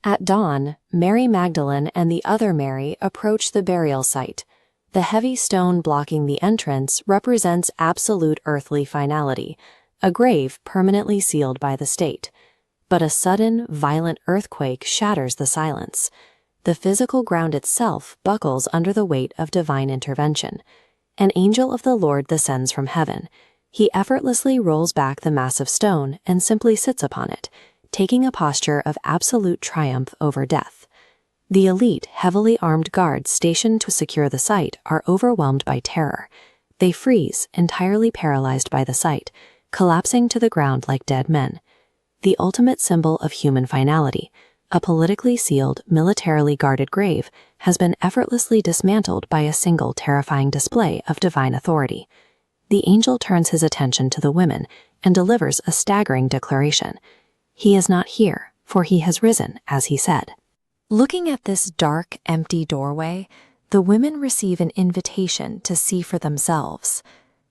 At dawn, Mary Magdalene and the other Mary approach the burial site. The heavy stone blocking the entrance represents absolute earthly finality, a grave permanently sealed by the state. But a sudden, violent earthquake shatters the silence. The physical ground itself buckles under the weight of divine intervention. An angel of the Lord descends from heaven. He effortlessly rolls back the massive stone and simply sits upon it, taking a posture of absolute triumph over death. The elite, heavily armed guards stationed to secure the site are overwhelmed by terror. They freeze, entirely paralyzed by the sight, collapsing to the ground like dead men. The ultimate symbol of human finality, a politically sealed, militarily guarded grave, has been effortlessly dismantled by a single terrifying display of divine authority. The angel turns his attention to the women and delivers a staggering declaration. He is not here, for he has risen, as he said. Looking at this dark, empty doorway, the women receive an invitation to see for themselves.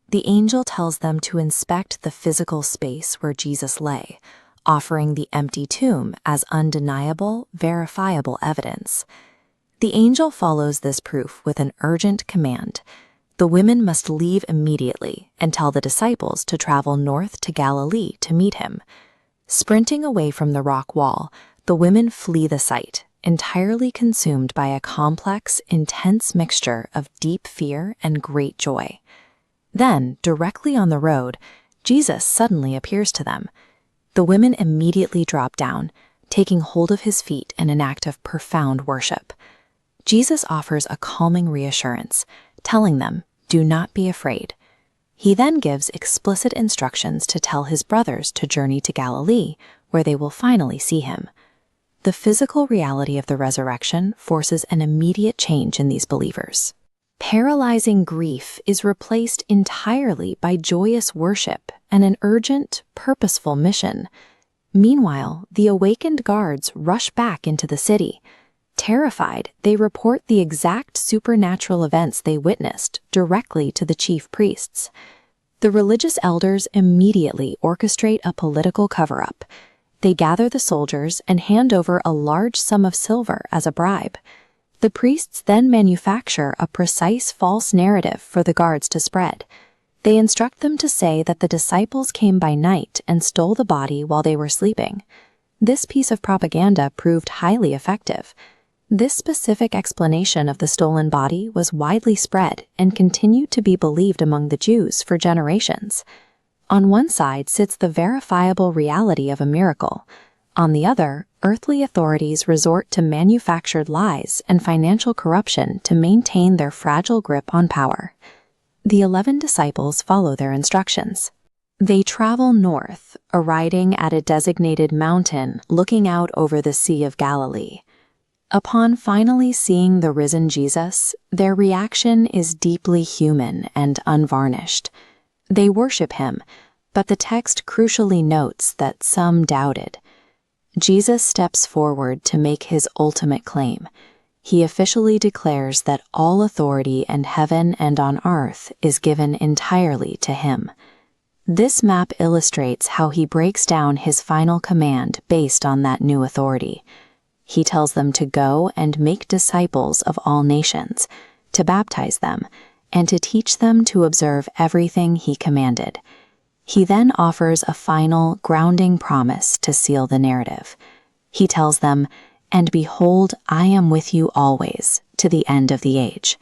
The angel tells them to inspect the physical space where Jesus lay, offering the empty tomb as undeniable, verifiable evidence. The angel follows this proof with an urgent command. The women must leave immediately and tell the disciples to travel north to Galilee to meet him. Sprinting away from the rock wall, the women flee the site, entirely consumed by a complex, intense mixture of deep fear and great joy. Then, directly on the road, Jesus suddenly appears to them. The women immediately drop down, taking hold of his feet in an act of profound worship. Jesus offers a calming reassurance, telling them, "Do not be afraid." He then gives explicit instructions to tell his brothers to journey to Galilee, where they will finally see him. The physical reality of the resurrection forces an immediate change in these believers. Paralyzing grief is replaced entirely by joyous worship and an urgent, purposeful mission. Meanwhile, the awakened guards rush back into the city. Terrified, they report the exact supernatural events they witnessed directly to the chief priests. The religious elders immediately orchestrate a political cover-up. They gather the soldiers and hand over a large sum of silver as a bribe. The priests then manufacture a precise false narrative for the guards to spread. They instruct them to say that the disciples came by night and stole the body while they were sleeping. This piece of propaganda proved highly effective. This specific explanation of the stolen body was widely spread and continued to be believed among the Jews for generations. On one side sits the verifiable reality of a miracle. On the other, earthly authorities resort to manufactured lies and financial corruption to maintain their fragile grip on power. The 11 disciples follow their instructions. They travel north, arriving at a designated mountain looking out over the Sea of Galilee. Upon finally seeing the risen Jesus, their reaction is deeply human and unvarnished. They worship him, but the text crucially notes that some doubted. Jesus steps forward to make his ultimate claim. He officially declares that all authority in heaven and on earth is given entirely to him. This map illustrates how he breaks down his final command based on that new authority. He tells them to go and make disciples of all nations, to baptize them, and to teach them to observe everything he commanded. He then offers a final, grounding promise to seal the narrative. He tells them, "And behold, I am with you always, to the end of the age."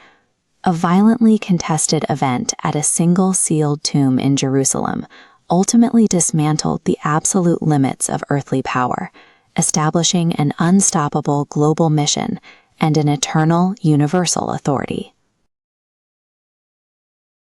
A violently contested event at a single sealed tomb in Jerusalem ultimately dismantled the absolute limits of earthly power, establishing an unstoppable global mission and an eternal, universal authority.